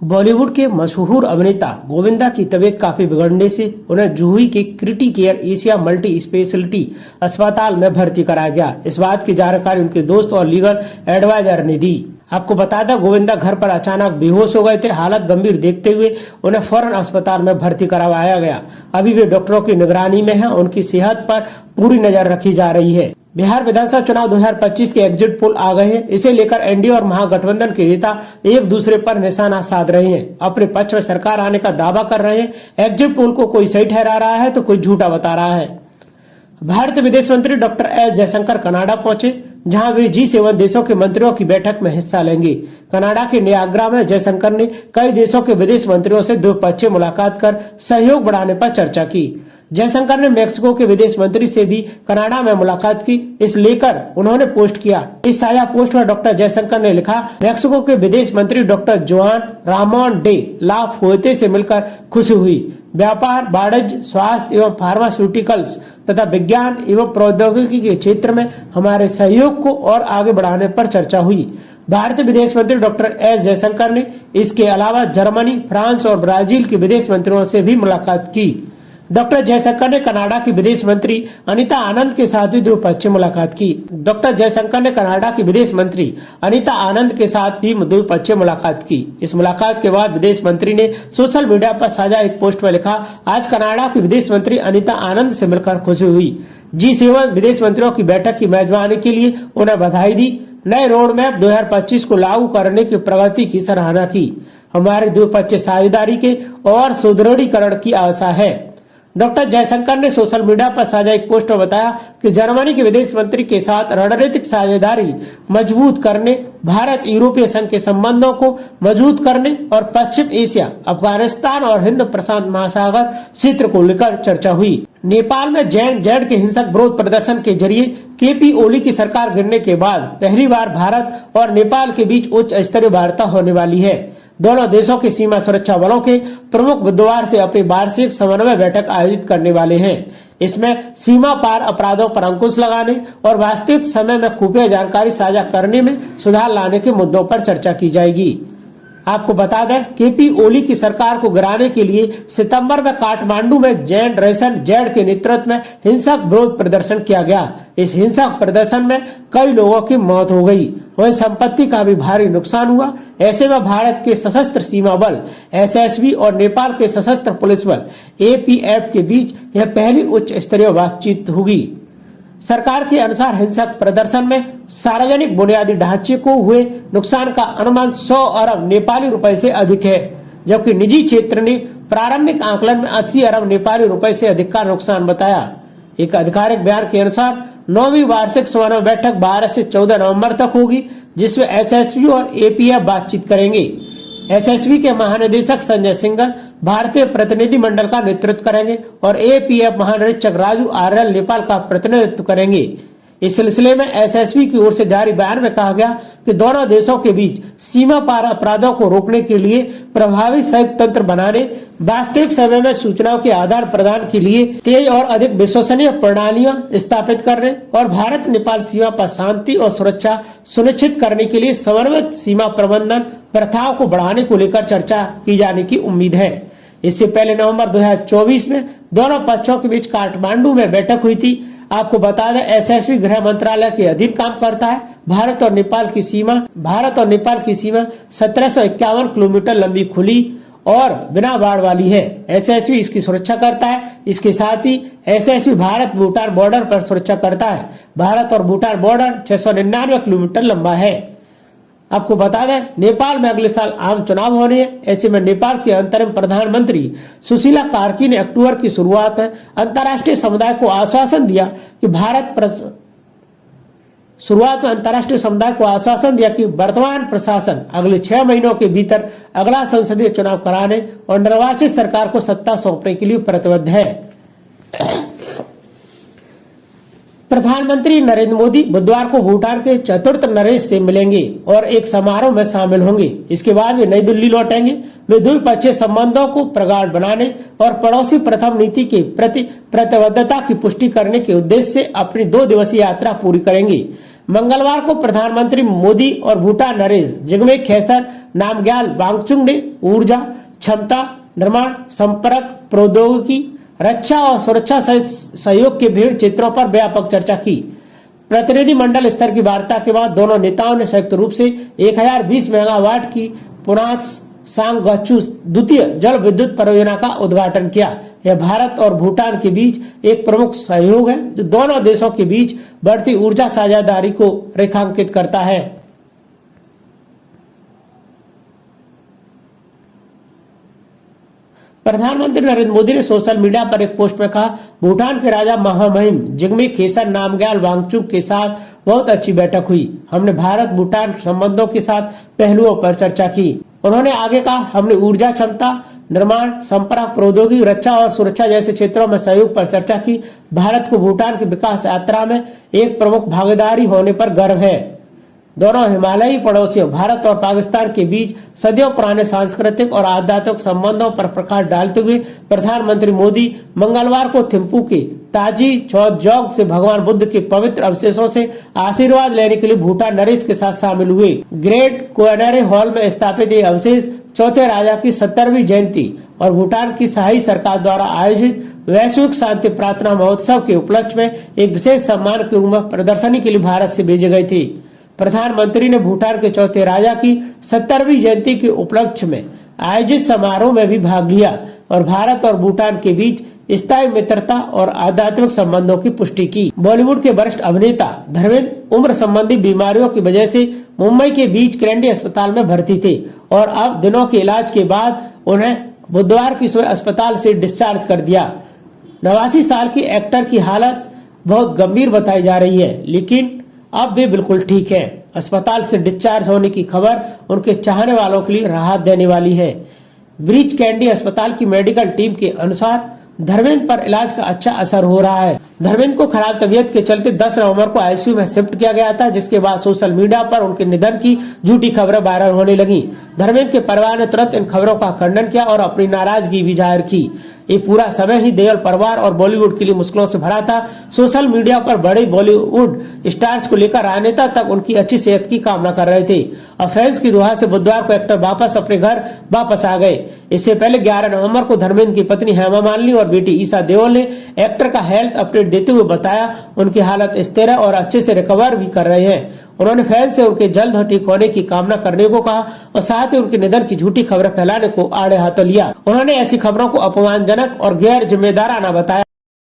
बॉलीवुड के मशहूर अभिनेता गोविंदा की तबीयत काफी बिगड़ने से उन्हें जुहुई के क्रिटी केयर एशिया मल्टी स्पेशलिटी अस्पताल में भर्ती कराया गया। इस बात की जानकारी उनके दोस्त और लीगल एडवाइजर ने दी। आपको बता दें, गोविंदा घर पर अचानक बेहोश हो गए थे। हालत गंभीर देखते हुए उन्हें फौरन अस्पताल में भर्ती करवाया गया। अभी वे डॉक्टरों की निगरानी में हैं। उनकी सेहत पर पूरी नजर रखी जा रही है। बिहार विधानसभा चुनाव 2025 के एग्जिट पोल आ गए हैं। इसे लेकर एनडीए और महागठबंधन के नेता एक दूसरे पर निशाना साध रहे हैं। अपने पक्ष में सरकार आने का दावा कर रहे हैं। एग्जिट पोल को कोई सही ठहरा रहा है तो कोई झूठा बता रहा है। भारतीय विदेश मंत्री डॉक्टर एस जयशंकर कनाडा पहुंचे, जहां वे G7 देशों के मंत्रियों की बैठक में हिस्सा लेंगे। कनाडा के नियाग्रा में जयशंकर ने कई देशों के विदेश मंत्रियों से द्विपक्षीय मुलाकात कर सहयोग बढ़ाने पर चर्चा की। जयशंकर ने मैक्सिको के विदेश मंत्री से भी कनाडा में मुलाकात की। इस लेकर उन्होंने पोस्ट किया। इस साझा पोस्ट में डॉक्टर जयशंकर ने लिखा, मैक्सिको के विदेश मंत्री doctor Juan Ramon de la Fuente से मिलकर खुशी हुई। व्यापार, वाणिज्य, स्वास्थ्य एवं फार्मास्यूटिकल्स तथा विज्ञान एवं प्रौद्योगिकी के क्षेत्र में हमारे सहयोग को और आगे बढ़ाने पर चर्चा हुई। भारतीय विदेश मंत्री डॉक्टर एस जयशंकर ने इसके अलावा जर्मनी, फ्रांस और ब्राजील के विदेश मंत्रियों से भी मुलाकात की। डॉक्टर जयशंकर ने कनाडा की विदेश मंत्री अनीता आनंद के साथ भी द्विपक्षीय मुलाकात की। डॉक्टर जयशंकर ने कनाडा की विदेश मंत्री अनीता आनंद के साथ भी द्विपक्षीय मुलाकात की। इस मुलाकात के बाद विदेश मंत्री ने सोशल मीडिया पर साझा एक पोस्ट में लिखा, आज कनाडा की विदेश मंत्री अनीता आनंद से मिलकर खुशी हुई। G7 विदेश मंत्रियों की बैठक की मेजबानी के लिए उन्हें बधाई दी। नए रोड मैप 2025 को लागू करने की प्रगति की सराहना की। हमारे द्विपक्षीय साझेदारी के और सुदृढ़ीकरण की आशा है। डॉक्टर जयशंकर ने सोशल मीडिया पर साझा एक पोस्ट में बताया कि जर्मनी के विदेश मंत्री के साथ रणनीतिक साझेदारी मजबूत करने, भारत यूरोपीय संघ के संबंधों को मजबूत करने और पश्चिम एशिया, अफगानिस्तान और हिंद प्रशांत महासागर क्षेत्र को लेकर चर्चा हुई। नेपाल में जेड के हिंसक विरोध प्रदर्शन के जरिए केपी ओली की सरकार गिरने के बाद पहली बार भारत और नेपाल के बीच उच्च स्तरीय वार्ता होने वाली है। दोनों देशों के सीमा सुरक्षा बलों के प्रमुख बुधवार से अपनी वार्षिक समन्वय बैठक आयोजित करने वाले हैं। इसमें सीमा पार अपराधों पर अंकुश लगाने और वास्तविक समय में खुफिया जानकारी साझा करने में सुधार लाने के मुद्दों पर चर्चा की जाएगी। आपको बता दें, केपी ओली की सरकार को गिराने के लिए सितंबर में काठमांडू में जेड के नेतृत्व में हिंसक विरोध प्रदर्शन किया गया। इस हिंसक प्रदर्शन में कई लोगों की मौत हो गई, वहीं संपत्ति का भी भारी नुकसान हुआ। ऐसे में भारत के सशस्त्र सीमा बल SSB और नेपाल के सशस्त्र पुलिस बल APF के बीच यह पहली उच्च स्तरीय बातचीत होगी। सरकार के अनुसार हिंसक प्रदर्शन में सार्वजनिक बुनियादी ढांचे को हुए नुकसान का अनुमान 100 अरब नेपाली रुपए से अधिक है, जबकि निजी क्षेत्र ने प्रारंभिक आकलन में 80 अरब नेपाली रुपए से अधिक का नुकसान बताया। एक आधिकारिक बयान के अनुसार 9वीं वार्षिक समन्वय बैठक 12 से 14 नवंबर तक होगी, जिसमें SSB और APF बातचीत करेंगे। SSB के महानिदेशक संजय सिंघल भारतीय प्रतिनिधि मंडल का नेतृत्व करेंगे और APF महानिरीक्षक राजू आर्यल नेपाल का प्रतिनिधित्व करेंगे। इस सिलसिले में SSB की ओर से जारी बयान में कहा गया कि दोनों देशों के बीच सीमा पार अपराधों को रोकने के लिए प्रभावी संयुक्त तंत्र बनाने, वास्तविक समय में सूचनाओं के आदान प्रदान के लिए तेज और अधिक विश्वसनीय प्रणालियां स्थापित करने और भारत नेपाल सीमा पर शांति और सुरक्षा सुनिश्चित करने के लिए समन्वित सीमा प्रबंधन प्रथाओं को बढ़ाने को लेकर चर्चा की जाने की उम्मीद है। इससे पहले नवंबर 2024 में दोनों पक्षों के बीच काठमांडू में बैठक हुई थी। आपको बता दें, SSB गृह मंत्रालय के अधीन काम करता है। भारत और नेपाल की सीमा 1751 किलोमीटर लंबी, खुली और बिना बाढ़ वाली है। SSB इसकी सुरक्षा करता है। इसके साथ ही SSB भारत भूटान बॉर्डर पर सुरक्षा करता है। भारत और भूटान बॉर्डर 699 किलोमीटर लंबा है। आपको बता दें, नेपाल में अगले साल आम चुनाव होने हैं। ऐसे में नेपाल के अंतरिम प्रधानमंत्री सुशीला कार्की ने अक्टूबर की शुरुआत में अंतर्राष्ट्रीय समुदाय को आश्वासन दिया कि वर्तमान प्रशासन अगले 6 महीनों के भीतर अगला संसदीय चुनाव कराने और निर्वाचित सरकार को सत्ता सौंपने के लिए प्रतिबद्ध है। प्रधानमंत्री नरेंद्र मोदी बुधवार को भूटान के चतुर्थ नरेश से मिलेंगे और एक समारोह में शामिल होंगे। इसके बाद वे नई दिल्ली लौटेंगे। वे द्विपक्षीय संबंधों को प्रगाढ़ बनाने और पड़ोसी प्रथम नीति के प्रति प्रतिबद्धता की पुष्टि करने के उद्देश्य से अपनी 2 दिवसीय यात्रा पूरी करेंगे। मंगलवार को प्रधानमंत्री मोदी और भूटान नरेश जिग्मे खेसर नामग्याल वांगचुक ने ऊर्जा, क्षमता निर्माण, संपर्क प्रौद्योगिकी, रक्षा और सुरक्षा सहयोग के विभिन्न क्षेत्रों पर व्यापक चर्चा की। प्रतिनिधि मंडल स्तर की वार्ता के बाद दोनों नेताओं ने संयुक्त रूप से 1020 मेगावाट की पुनास सांगगछू द्वितीय जल विद्युत परियोजना का उद्घाटन किया। यह भारत और भूटान के बीच एक प्रमुख सहयोग है जो दोनों देशों के बीच बढ़ती ऊर्जा साझेदारी को रेखांकित करता है। प्रधानमंत्री नरेंद्र मोदी ने सोशल मीडिया पर एक पोस्ट में कहा, भूटान के राजा महामहिम जिग्मे खेसर नामग्याल वांगचुक के साथ बहुत अच्छी बैठक हुई। हमने भारत भूटान संबंधों के साथ पहलुओं पर चर्चा की। उन्होंने आगे कहा, हमने ऊर्जा क्षमता निर्माण, संपर्क प्रौद्योगिकी, रक्षा और सुरक्षा जैसे क्षेत्रों में सहयोग पर चर्चा की। भारत को भूटान की विकास यात्रा में एक प्रमुख भागीदारी होने पर गर्व है। दोनों हिमालयी पड़ोसियों भारत और पाकिस्तान के बीच सदियों पुराने सांस्कृतिक और आध्यात्मिक संबंधों पर प्रकाश डालते हुए प्रधानमंत्री मोदी मंगलवार को थिम्पू के ताजी चौजोंग से भगवान बुद्ध के पवित्र अवशेषों से आशीर्वाद लेने के लिए भूटान नरेश के साथ शामिल हुए। ग्रेट कोयनरे हॉल में स्थापित ये अवशेष चौथे राजा की 70वीं जयंती और भूटान की शाही सरकार द्वारा आयोजित वैश्विक शांति प्रार्थना महोत्सव के उपलक्ष्य में एक विशेष सम्मान के रूप में प्रदर्शनी के लिए भारत से भेजे गए थे। प्रधानमंत्री ने भूटान के चौथे राजा की 70वीं जयंती के उपलक्ष्य में आयोजित समारोह में भी भाग लिया और भारत और भूटान के बीच स्थायी मित्रता और आध्यात्मिक संबंधों की पुष्टि की। बॉलीवुड के वरिष्ठ अभिनेता धर्मेंद्र उम्र संबंधी बीमारियों की वजह से मुंबई के बीच कैंडी अस्पताल में भर्ती थे और अब दिनों के इलाज के बाद उन्हें बुधवार की सुबह अस्पताल से डिस्चार्ज कर दिया। 89 साल की एक्टर की हालत बहुत गंभीर बताई जा रही है, लेकिन अब भी बिल्कुल ठीक है। अस्पताल से डिस्चार्ज होने की खबर उनके चाहने वालों के लिए राहत देने वाली है। ब्रीच कैंडी अस्पताल की मेडिकल टीम के अनुसार धर्मेंद्र पर इलाज का अच्छा असर हो रहा है। धर्मेंद्र को खराब तबीयत के चलते 10 नवंबर को आईसीयू में शिफ्ट किया गया था, जिसके बाद सोशल मीडिया पर उनके निधन की झूठी खबरें वायरल होने लगी। धर्मेंद्र के परिवार ने तुरंत इन खबरों का खंडन किया और अपनी नाराजगी भी जाहिर की। ये पूरा समय ही देओल परिवार और बॉलीवुड के लिए मुश्किलों से भरा था। सोशल मीडिया पर बड़े बॉलीवुड स्टार्स को लेकर राजनेता तक उनकी अच्छी सेहत की कामना कर रहे थे और फैंस की दुआ से बुधवार को एक्टर वापस अपने घर वापस आ गए। इससे पहले 11 नवंबर को धर्मेंद्र की पत्नी हेमा मालिनी और बेटी ईशा देओल ने एक्टर का हेल्थ अपडेट देते हुए बताया उनकी हालत स्थिर है और अच्छे से रिकवर भी कर रहे हैं। उन्होंने फैंस से उनके जल्द ठीक होने की कामना करने को कहा और साथ ही उनके निधन की झूठी खबरें फैलाने को आड़े हाथों लिया। उन्होंने ऐसी खबरों को अपमानजनक और गैर जिम्मेदाराना बताया।